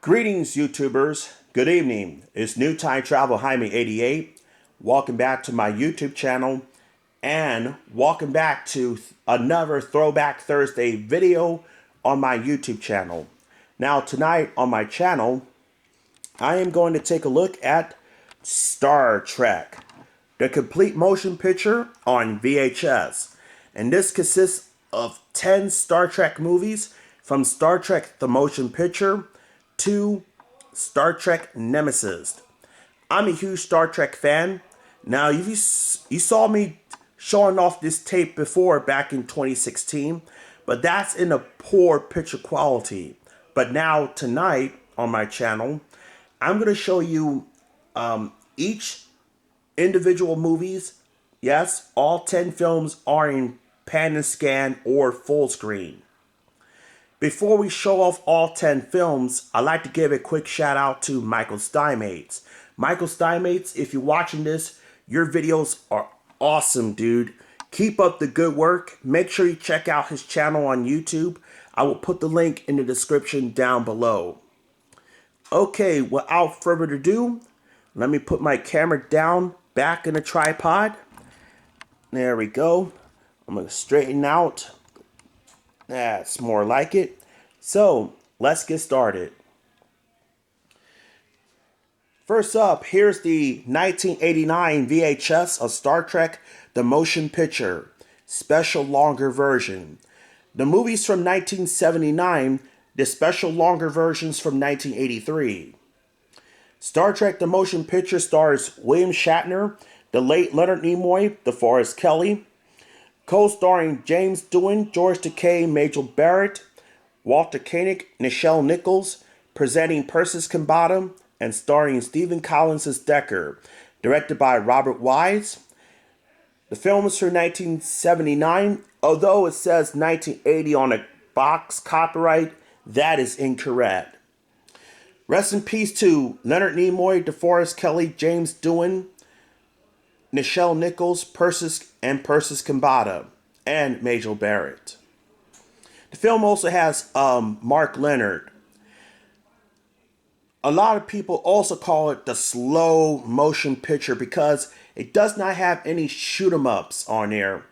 Greetings, YouTubers. Good evening. It's New Time Travel Jaime 88. Welcome back to my YouTube channel and welcome back to another Throwback Thursday video on my YouTube channel. Now, tonight on my channel, I am going to take a look at Star Trek, the complete motion picture on VHS. And this consists of 10 Star Trek movies from Star Trek the Motion Picture to Star Trek Nemesis. I'm a huge Star Trek fan. Now, you saw me showing off this tape before back in 2016, but that's in a poor picture quality. But now, tonight on my channel, I'm going to show you each individual movies. Yes, all 10 films are in pan and scan or full screen. Before we show off all 10 films, I'd like to give a quick shout out to Michael Stinemates. Michael Stinemates, if you're watching this, your videos are awesome, dude. Keep up the good work. Make sure you check out his channel on YouTube. I will put the link in the description down below. Okay, without further ado, let me put my camera down back in the tripod. There we go. I'm going to straighten out. That's more like it. So, let's get started. First up, here's the 1989 VHS of Star Trek the Motion Picture, special longer version. The movies from 1979, the special longer versions from 1983. Star Trek the Motion Picture stars William Shatner, the late Leonard Nimoy, DeForest Kelley, co-starring James Doohan, George Takei, Majel Barrett, Walter Koenig, Nichelle Nichols, presenting Persis Khambatta, and starring Stephen Collins as Decker, directed by Robert Wise. The film is from 1979, although it says 1980 on a box copyright, that is incorrect. Rest in peace to Leonard Nimoy, DeForest Kelley, James Doohan, Nichelle Nichols, Persis Khambatta, and Majel Barrett. The film also has Mark Leonard. A lot of people also call it the slow motion picture because it does not have any shoot 'em ups on there.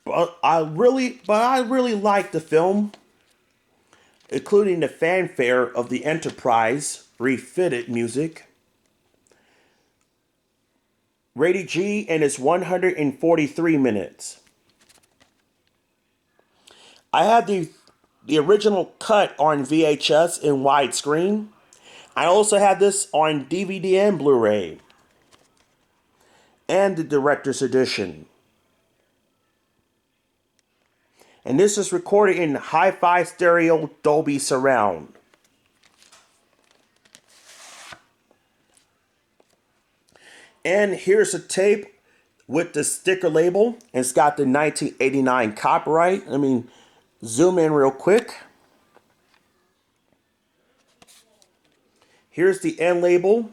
But I really like the film, including the fanfare of the Enterprise refitted music. Rated G, and it's 143 minutes. I have the original cut on VHS in widescreen. I also have this on DVD and Blu-ray. And the director's edition. And this is recorded in hi-fi stereo Dolby Surround. And here's a tape with the sticker label. And it's got the 1989 copyright. I mean, zoom in real quick. Here's the end label.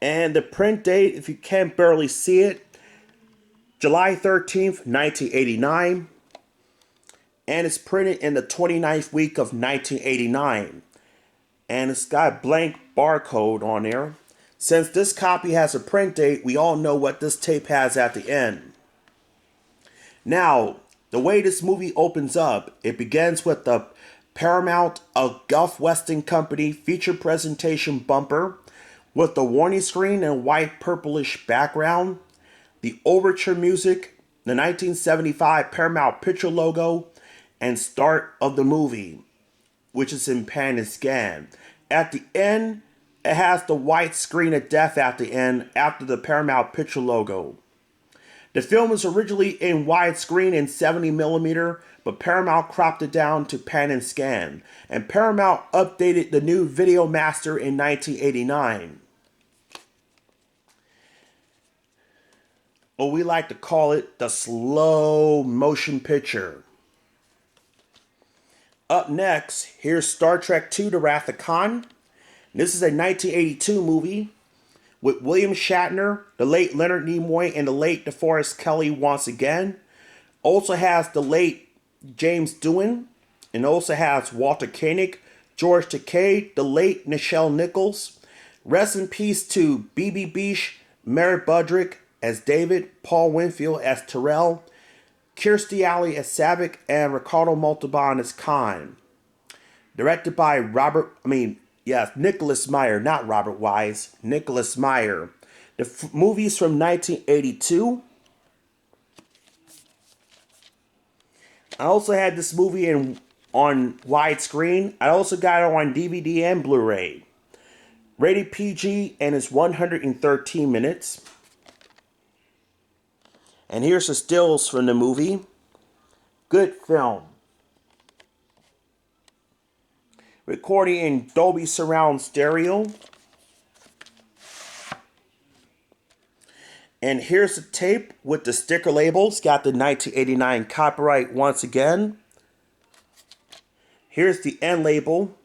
And the print date, if you can't barely see it, July 13th, 1989. And it's printed in the 29th week of 1989. And it's got a blank barcode on there. Since this copy has a print date, we all know what this tape has at the end. Now, the way this movie opens up, it begins with the Paramount Gulf Western Company feature presentation bumper with the warning screen and white purplish background, the overture music, the 1975 Paramount Picture logo, and start of the movie, which is in pan and scan. At the end, it has the white screen of death at the end after the Paramount Picture logo. The film was originally in widescreen in 70mm, but Paramount cropped it down to pan and scan. And Paramount updated the new Video Master in 1989. Or we like to call it the slow motion picture. Up next, here's Star Trek II: The Wrath of Khan. This is a 1982 movie with William Shatner, the late Leonard Nimoy, and the late DeForest Kelley once again. Also has the late James Doohan, and also has Walter Koenig, George Takei, the late Nichelle Nichols. Rest in peace to B.B. Bish, Merritt Budrick as David, Paul Winfield as Terrell, Kirstie Alley as Savick, and Ricardo Montalban as Khan. Directed by Nicholas Meyer, not Robert Wise, Nicholas Meyer. The movie's from 1982. I also had this movie on widescreen. I also got it on DVD and Blu-ray. Rated PG and it's 113 minutes. And here's the stills from the movie. Good film. Recording in Dolby Surround Stereo. And here's the tape with the sticker label. It's got the 1989 copyright once again. Here's the end label.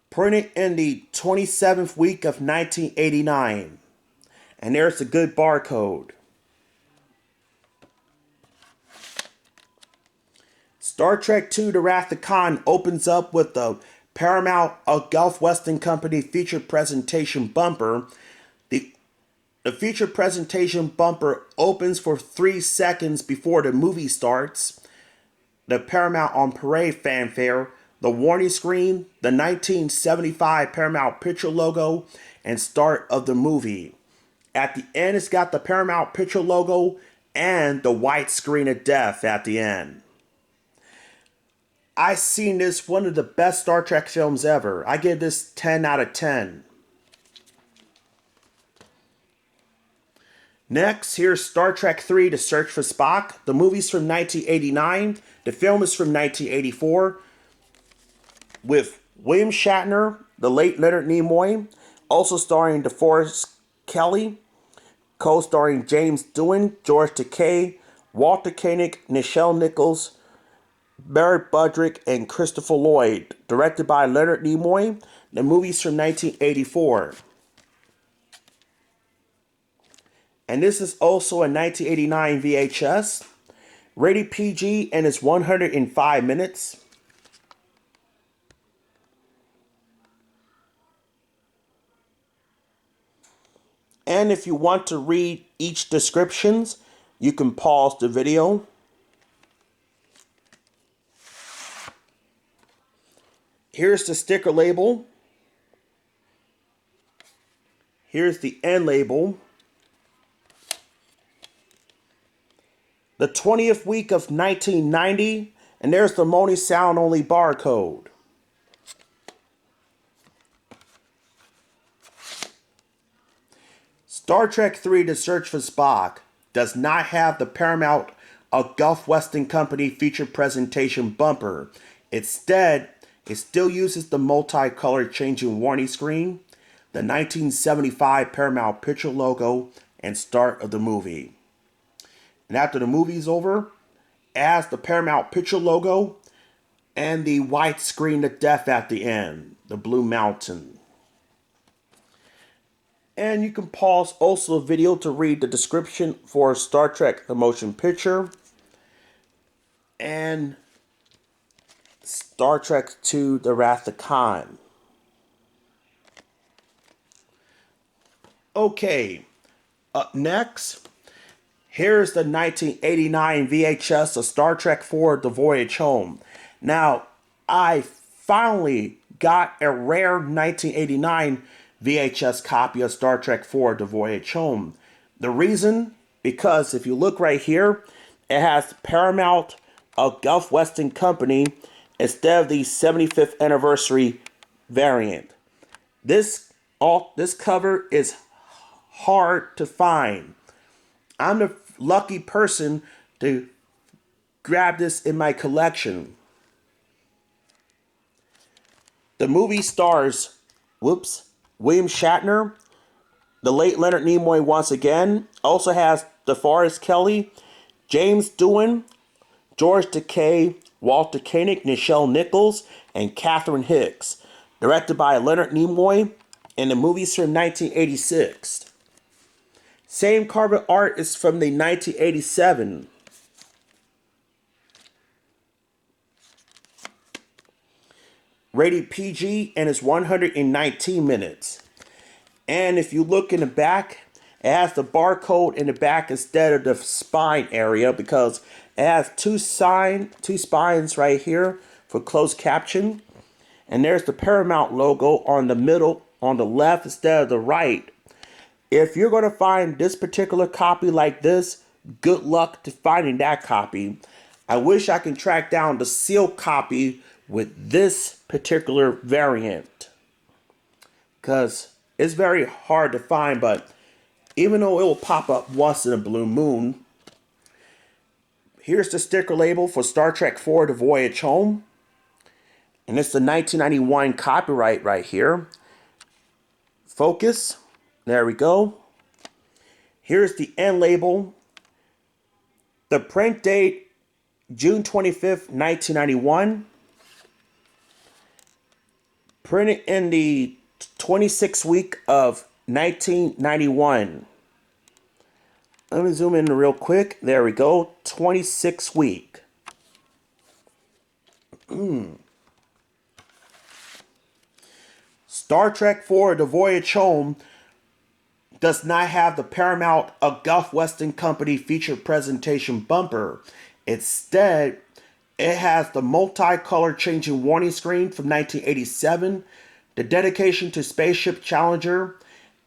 Printed in the 27th week of 1989. And there's the good barcode. Star Trek II: The Wrath of Khan opens up with the Paramount Gulf Western Company featured presentation bumper. The featured presentation bumper opens for 3 seconds before the movie starts. The Paramount on Parade fanfare, the warning screen, the 1975 Paramount Picture logo, and start of the movie. At the end, it's got the Paramount Picture logo and the white screen of death at the end. I seen this one of the best Star Trek films ever. I give this 10 out of 10. Next, here's Star Trek III: The Search for Spock. The movie's from 1989. The film is from 1984. With William Shatner, the late Leonard Nimoy, also starring DeForest Kelley, co-starring James Doohan, George Takei, Walter Koenig, Nichelle Nichols, Merritt Budrick, and Christopher Lloyd. Directed by Leonard Nimoy. The movie's from 1984. And this is also a 1989 VHS. Rated PG and it's 105 minutes. And if you want to read each descriptions, you can pause the video. Here's the sticker label. Here's the end label. The 20th week of 1990, and there's the Moni sound only barcode. Star Trek III: The Search for Spock does not have the Paramount Gulf Western Company featured presentation bumper. Instead, it still uses the multicolored changing warning screen, the 1975 Paramount Picture logo, and start of the movie. And after the movie's over, it has the Paramount Picture logo and the white screen of death at the end, the Blue Mountain. And you can pause also the video to read the description for Star Trek: The Motion Picture and Star Trek II: The Wrath of Khan. Okay, up next, here's the 1989 VHS of Star Trek IV: The Voyage Home. Now, I finally got a rare 1989 VHS copy of Star Trek IV: The Voyage Home. The reason? Because if you look right here, it has Paramount Gulf Western Company instead of the 75th anniversary variant. This cover is hard to find. I'm the lucky person to grab this in my collection. The movie stars, William Shatner, the late Leonard Nimoy once again. Also has DeForest Kelley, James Doohan, George Takei, Walter Koenig, Nichelle Nichols, and Catherine Hicks. Directed by Leonard Nimoy, and the movie's from 1986. Same cover art is from the 1987. rated PG, and it's 119 minutes. And if you look in the back, it has the barcode in the back instead of the spine area because it has two spines right here for closed caption. And there's the Paramount logo on the middle, on the left instead of the right. If you're going to find this particular copy like this, good luck to finding that copy. I wish I can track down the sealed copy with this particular variant, because it's very hard to find, but even though it will pop up once in a blue moon. Here's the sticker label for Star Trek IV: The Voyage Home. And it's the 1991 copyright right here. Focus. There we go. Here's the end label. The print date, June 25th, 1991. Printed in the 26th week of 1991. Let me zoom in real quick. There we go. 26th week. Star Trek IV: The Voyage Home does not have the Paramount Gulf Western Company feature presentation bumper. Instead, it has the multicolor changing warning screen from 1987, the dedication to Spaceship Challenger,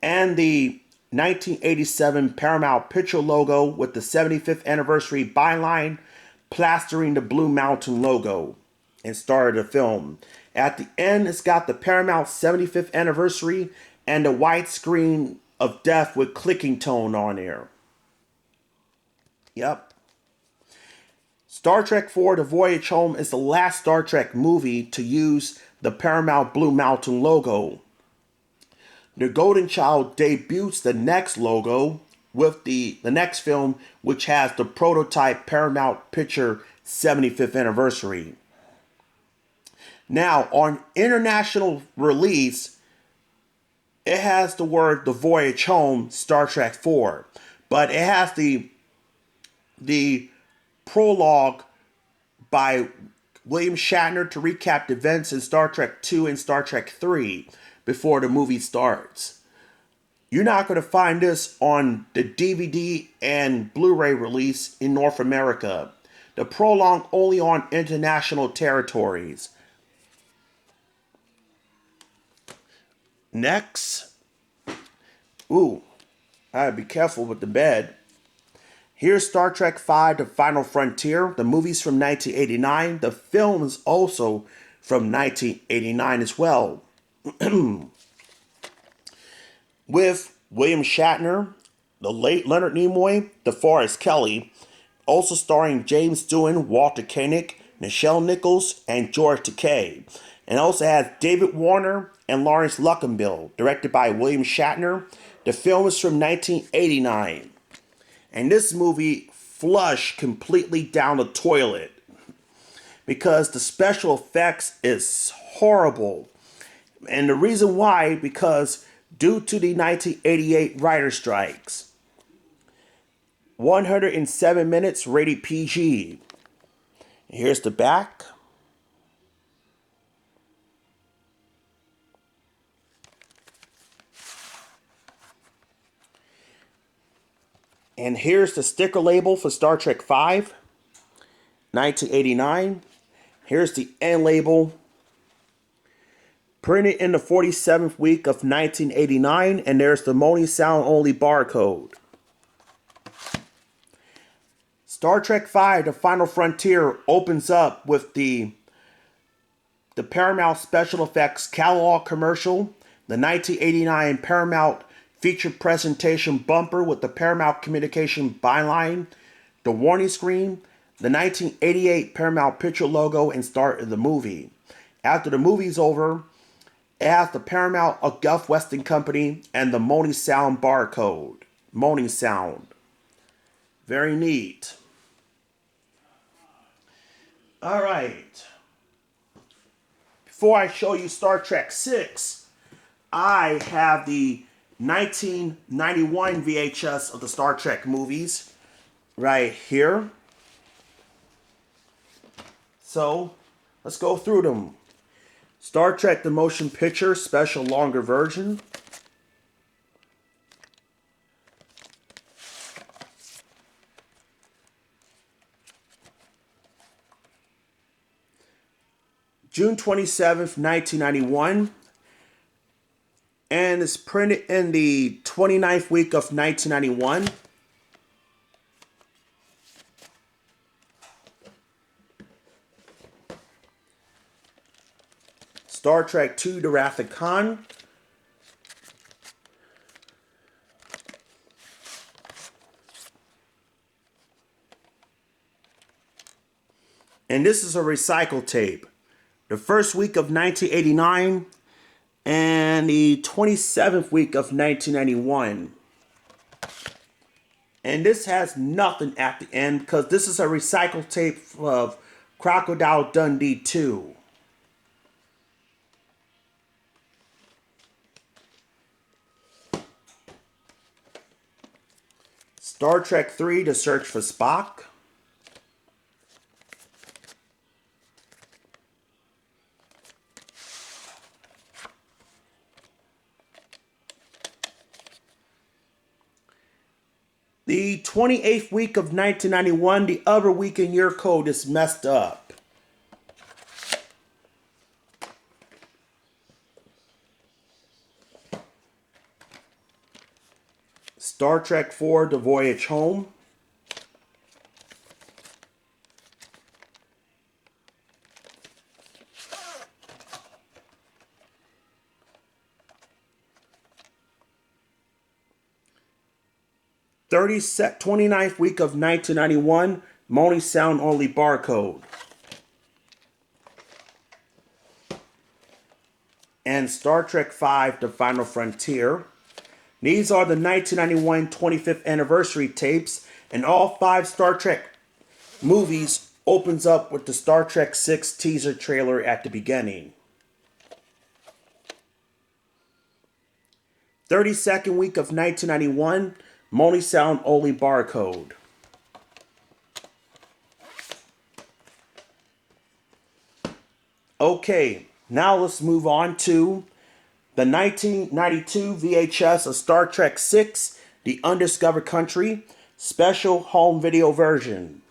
and the 1987 Paramount Picture logo with the 75th anniversary byline plastering the Blue Mountain logo and started the film. At the end, it's got the Paramount 75th anniversary and the white screen of death with clicking tone on there. Yep. Star Trek IV: The Voyage Home is the last Star Trek movie to use the Paramount Blue Mountain logo. The Golden Child debuts the next logo with the next film, which has the prototype Paramount Picture 75th anniversary. Now, on international release, it has the word The Voyage Home, Star Trek IV, but it has the prologue by William Shatner to recap events in Star Trek II and Star Trek III before the movie starts. You're not going to find this on the DVD and Blu-ray release in North America. The prologue only on international territories. Next. Ooh, I gotta be careful with the bed. Here's Star Trek V: The Final Frontier. The movie's from 1989. The film is also from 1989 as well. With William Shatner, the late Leonard Nimoy, DeForest Kelley, also starring James Doohan, Walter Koenig, Nichelle Nichols, and George Takei. And also has David Warner and Lawrence Luckinbill, directed by William Shatner. The film is from 1989. And this movie flushed completely down the toilet because the special effects is horrible. And the reason why, because due to the 1988 writer strikes. 107 minutes, rated PG. Here's the back. And here's the sticker label for Star Trek V, 1989. Here's the end label. Printed in the 47th week of 1989. And there's the Moaning Sound only barcode. Star Trek V: The Final Frontier opens up with the Paramount Special Effects catalog commercial, the 1989 Paramount feature presentation bumper with the Paramount Communication byline, the warning screen, the 1988 Paramount Picture logo, and start of the movie. After the movie's over, it has the Paramount Gulf Western Company and the Moaning Sound barcode. Moaning Sound. Very neat. Alright. Before I show you Star Trek VI, I have the 1991 VHS of the Star Trek movies right here. So, let's go through them. Star Trek The Motion Picture Special Longer Version. June 27th, 1991. And it's printed in the 29th week of 1991. Star Trek II, The Wrath of Khan. And this is a recycle tape. The first week of 1989 and the 27th week of 1991. And this has nothing at the end because this is a recycle tape of Crocodile Dundee 2. Star Trek III, The Search for Spock. The 28th week of 1991, the other week in year code is messed up. Star Trek IV, The Voyage Home. The 29th week of 1991, Moaning Sound Only Barcode. And Star Trek V, The Final Frontier. These are the 1991 25th anniversary tapes, and all 5 Star Trek movies opens up with the Star Trek VI teaser trailer at the beginning. 32nd week of 1991, Moaning Sound Only Barcode. Okay, now let's move on to the 1992 VHS of Star Trek VI, The Undiscovered Country, special home video version.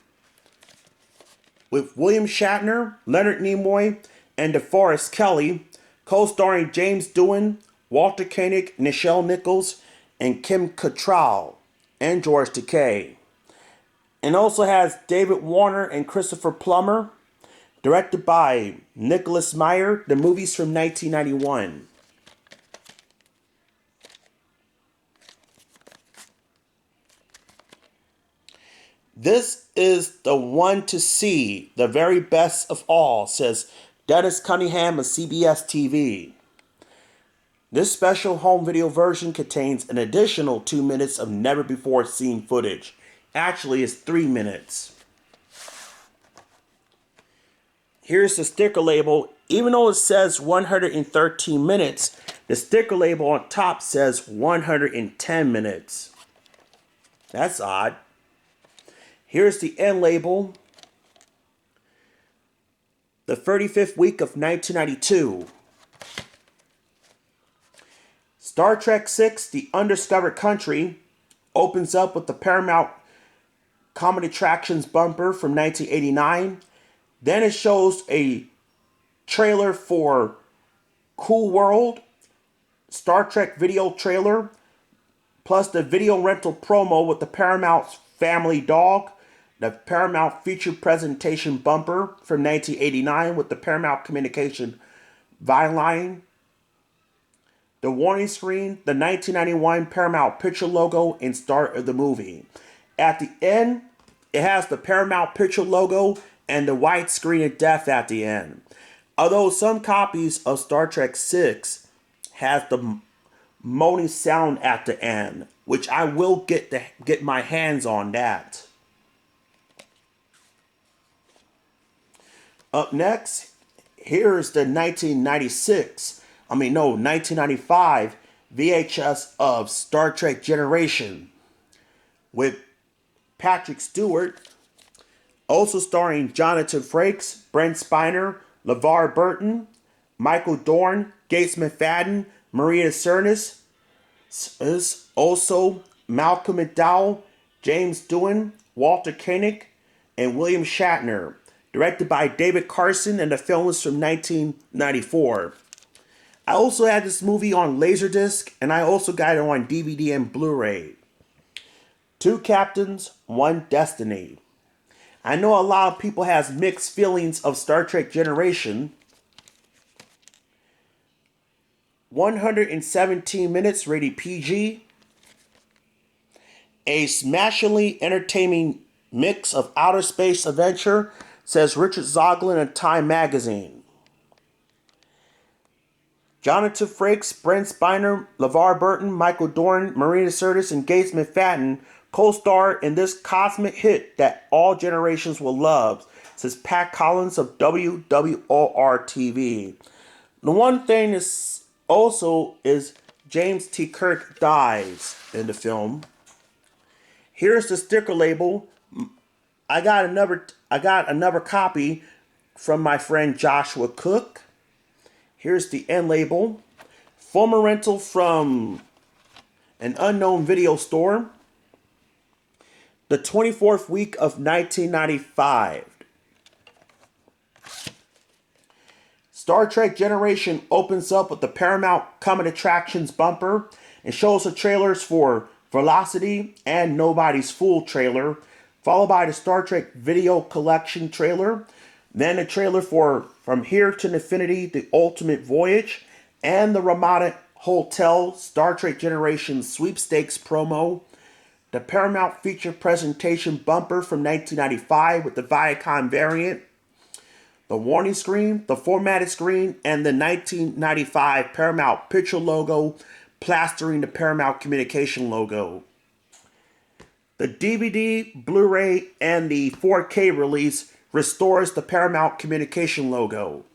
With William Shatner, Leonard Nimoy, and DeForest Kelley, co-starring James Doohan, Walter Koenig, Nichelle Nichols, and Kim Cattrall, and George Takei. And also has David Warner and Christopher Plummer. Directed by Nicholas Meyer, the movie's from 1991. This is the one to see, the very best of all, says Dennis Cunningham of CBS TV. This special home video version contains an additional 2 minutes of never before seen footage. Actually, it's 3 minutes. Here's the sticker label. Even though it says 113 minutes, the sticker label on top says 110 minutes. That's odd. Here's the end label. The 35th week of 1992. Star Trek VI, The Undiscovered Country, opens up with the Paramount Comedy Attractions bumper from 1989. Then it shows a trailer for Cool World, Star Trek video trailer, plus the video rental promo with the Paramount Family Dog, the Paramount Feature Presentation bumper from 1989 with the Paramount Communication Byline, the warning screen, the 1991 Paramount Picture logo, and start of the movie. At the end, it has the Paramount Picture logo and the white screen of death at the end. Although some copies of Star Trek VI has the moaning sound at the end, which I will get my hands on that. Up next, here's the 1995 VHS of Star Trek Generation with Patrick Stewart, also starring Jonathan Frakes, Brent Spiner, LeVar Burton, Michael Dorn, Gates McFadden, Maria Cernas, is also Malcolm McDowell, James Doohan, Walter Koenig, and William Shatner. Directed by David Carson, and the film was from 1994. I also had this movie on Laserdisc, and I also got it on DVD and Blu-ray. Two Captains, One Destiny. I know a lot of people has mixed feelings of Star Trek Generation. 117 minutes, rated PG. A smashingly entertaining mix of outer space adventure, says Richard Zoglin in Time magazine. Jonathan Frakes, Brent Spiner, LeVar Burton, Michael Dorn, Marina Sirtis, and Gates McFadden co-star in this cosmic hit that all generations will love, says Pat Collins of WWOR-TV. The one thing is also is James T. Kirk dies in the film. Here's the sticker label. I got another copy from my friend Joshua Cook. Here's the end label. Former rental from an unknown video store. The 24th week of 1995. Star Trek Generation opens up with the Paramount Comet Attractions bumper and shows the trailers for Velocity and Nobody's Fool trailer, followed by the Star Trek Video Collection trailer, then the trailer for From Here to Infinity, The Ultimate Voyage, and the Ramada Hotel Star Trek Generation Sweepstakes promo, the Paramount Feature Presentation bumper from 1995 with the Viacom variant, the warning screen, the formatted screen, and the 1995 Paramount Picture logo plastering the Paramount Communication logo. The DVD, Blu-ray, and the 4K release restores the Paramount Communication logo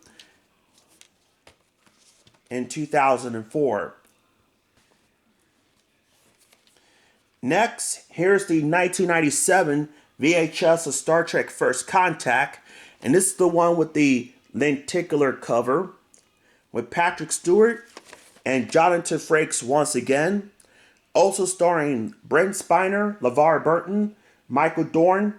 in 2004. Next, here's the 1997 VHS of Star Trek First Contact, and this is the one with the lenticular cover with Patrick Stewart and Jonathan Frakes once again. Also starring Brent Spiner, LeVar Burton, Michael Dorn,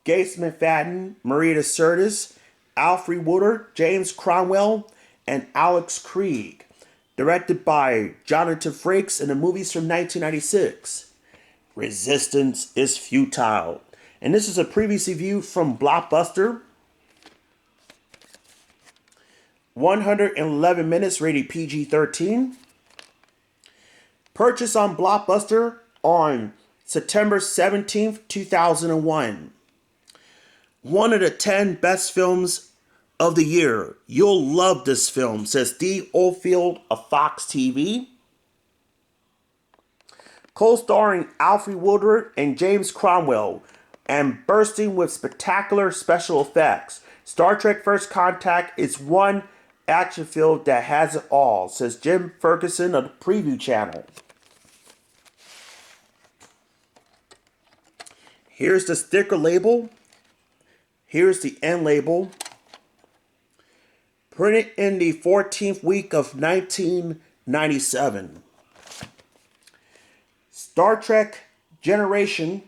Gates McFadden, Maria Sirtis, Alfre Woodard, James Cromwell, and Alex Krieg. Directed by Jonathan Frakes, in the movies from 1996. Resistance is futile. And this is a previous review from Blockbuster. 111 minutes, rated PG-13. Purchased on Blockbuster on September 17th, 2001. One of the 10 best films of the year. You'll love this film, says Steve Oldfield of Fox TV. Co-starring Alfre Woodard and James Cromwell, and bursting with spectacular special effects. Star Trek First Contact is one action film that has it all, says Jim Ferguson of the Preview Channel. Here's the sticker label. Here's the end label. Printed in the 14th week of 1997. Star Trek Generation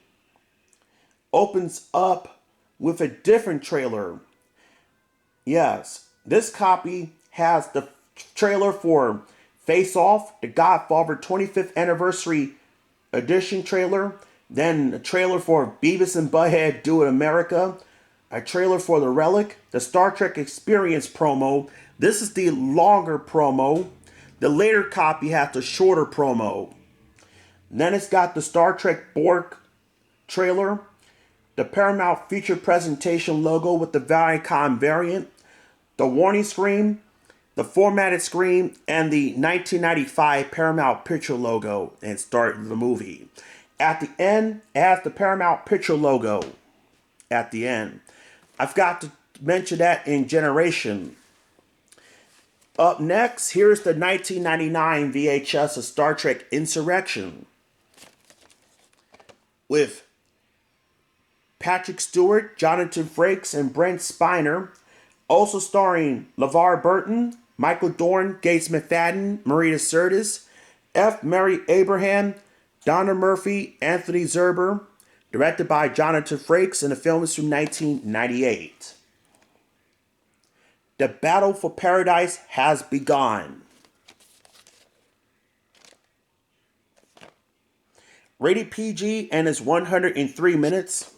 opens up with a different trailer. Yes, this copy has the trailer for Face Off, The Godfather 25th Anniversary Edition trailer, then a trailer for Beavis and Butthead Do It America, a trailer for The Relic, the Star Trek Experience promo. This is the longer promo. The later copy has the shorter promo. Then it's got the Star Trek Borg trailer, the Paramount Feature Presentation logo with the Viacom variant, the warning screen, the formatted screen, and the 1995 Paramount Picture logo, and start the movie. At the end, it has the Paramount Picture logo. At the end. I forgot to mention that in Generation. Up next, here's the 1999 VHS of Star Trek Insurrection, with Patrick Stewart, Jonathan Frakes, and Brent Spiner. Also starring LeVar Burton, Michael Dorn, Gates McFadden, Marita Sirtis, F. Mary Abraham, Donna Murphy, Anthony Zerber. Directed by Jonathan Frakes, and the film is from 1998. The battle for paradise has begun. Rated PG and is 103 minutes.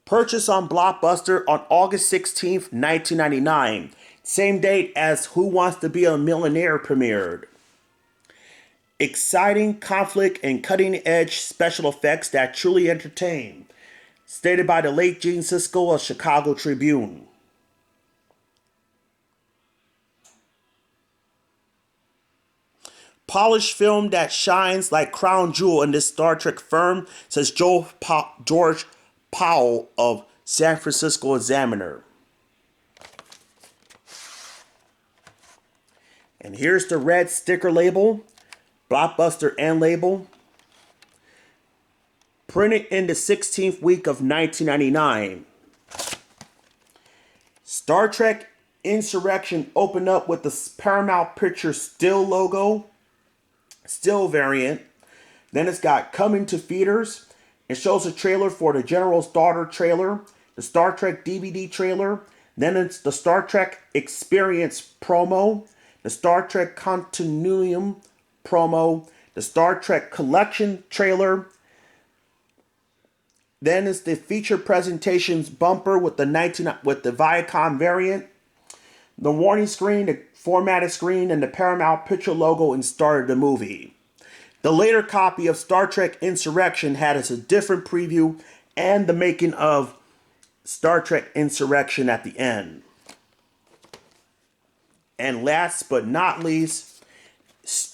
Purchased on Blockbuster on August 16th, 1999. Same date as Who Wants to Be a Millionaire premiered. Exciting conflict and cutting-edge special effects that truly entertain. Stated by the late Gene Siskel of Chicago Tribune. Polished film that shines like crown jewel in this Star Trek firm, says George Powell of San Francisco Examiner. And here's the red sticker label, Blockbuster end label. Printed in the 16th week of 1999. Star Trek Insurgence opened up with the Paramount Pictures still logo, still variant. Then it's got coming to theaters. It shows a trailer for the General's Daughter trailer, the Star Trek DVD trailer. Then it's the Star Trek Experience promo, the Star Trek Continuum promo, the Star Trek Collection trailer. Then it's the feature presentations bumper with the Viacom variant, the warning screen, the formatted screen, and the Paramount Picture logo and started the movie. The later copy of Star Trek Insurgence had a different preview and the making of Star Trek Insurgence at the end. And last but not least,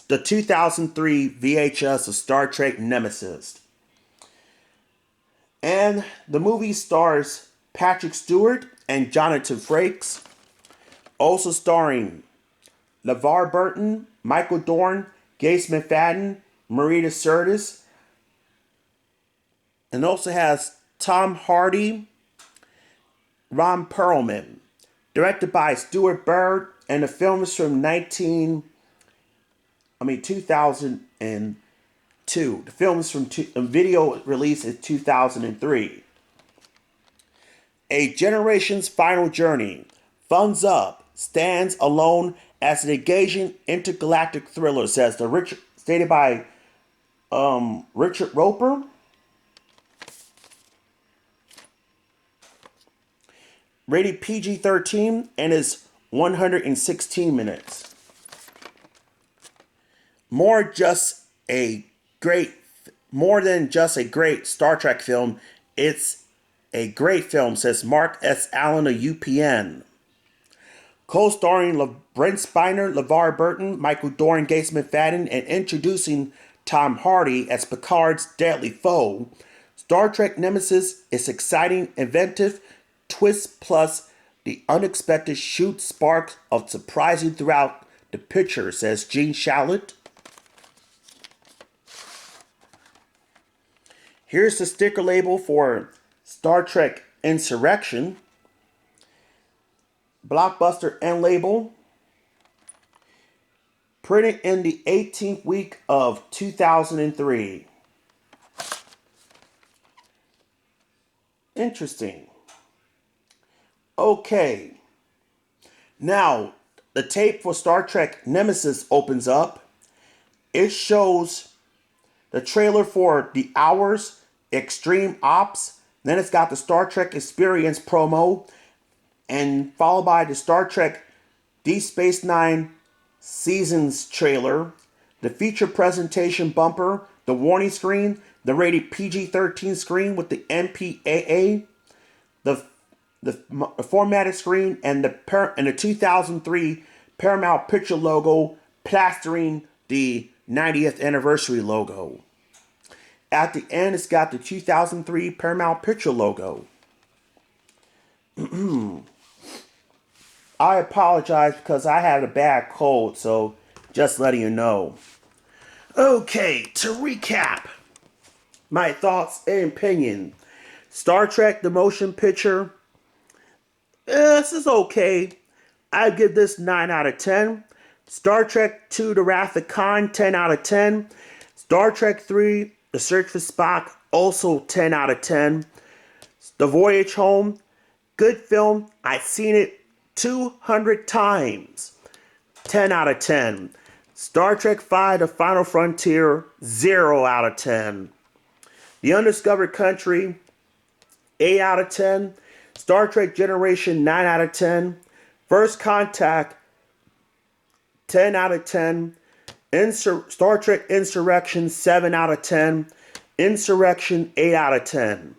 the 2003 VHS of Star Trek Nemesis. And the movie stars Patrick Stewart and Jonathan Frakes. Also starring LeVar Burton, Michael Dorn, Gates McFadden, Marita Sirtis. And also has Tom Hardy, Ron Perlman. Directed by Stuart Baird. And the film is from 2002. The film is from video release in 2003. A generation's final journey. Thumbs up. Stands alone as an engaging intergalactic thriller, stated by Richard Roper. Rated PG-13 and is 116 minutes. More than just a great Star Trek film, it's a great film, says Mark S. Allen of UPN. Co-starring Brent Spiner, LeVar Burton, Michael Dorn, Gates McFadden, and introducing Tom Hardy as Picard's deadly foe, Star Trek Nemesis is exciting, inventive twist plus the unexpected shoot sparks of surprising throughout the picture, says Gene Shalit. Here's the sticker label for Star Trek Insurgence. Blockbuster end label. Printed in the 18th week of 2003. Interesting. Okay. Now, the tape for Star Trek Nemesis opens up. It shows the trailer for The Hours, Extreme Ops. Then it's got the Star Trek Experience promo. And followed by the Star Trek Deep Space Nine Seasons trailer, the feature presentation bumper, the warning screen, the rated PG-13 screen with the MPAA, the formatted screen, and the 2003 Paramount Picture logo plastering the 90th anniversary logo. At the end, it's got the 2003 Paramount Picture logo. I apologize because I had a bad cold, so just letting you know. Okay, to recap my thoughts and opinion. Star Trek the motion picture This is okay. I give this 9 out of 10. Star Trek II, The Wrath of Khan, 10 out of 10. Star Trek 3, The Search for Spock, also 10 out of 10. The Voyage Home, good film. I've seen it 200 times. 10 out of 10. Star Trek V, The Final Frontier, 0 out of 10. The Undiscovered Country, 8 out of 10. Star Trek Generation, 9 out of 10. First Contact, 10 out of 10. Star Trek Insurrection, 7 out of 10. Insurrection, 8 out of 10.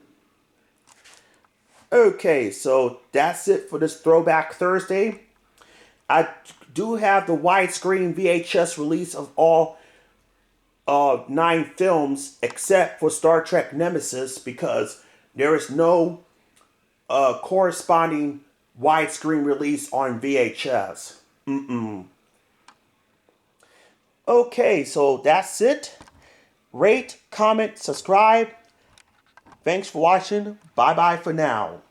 Okay, so that's it for this Throwback Thursday. I do have the widescreen VHS release of all 9 films except for Star Trek Nemesis because there is no corresponding widescreen release on VHS. Okay, so that's it. Rate, comment, subscribe. Thanks for watching. Bye-bye for now.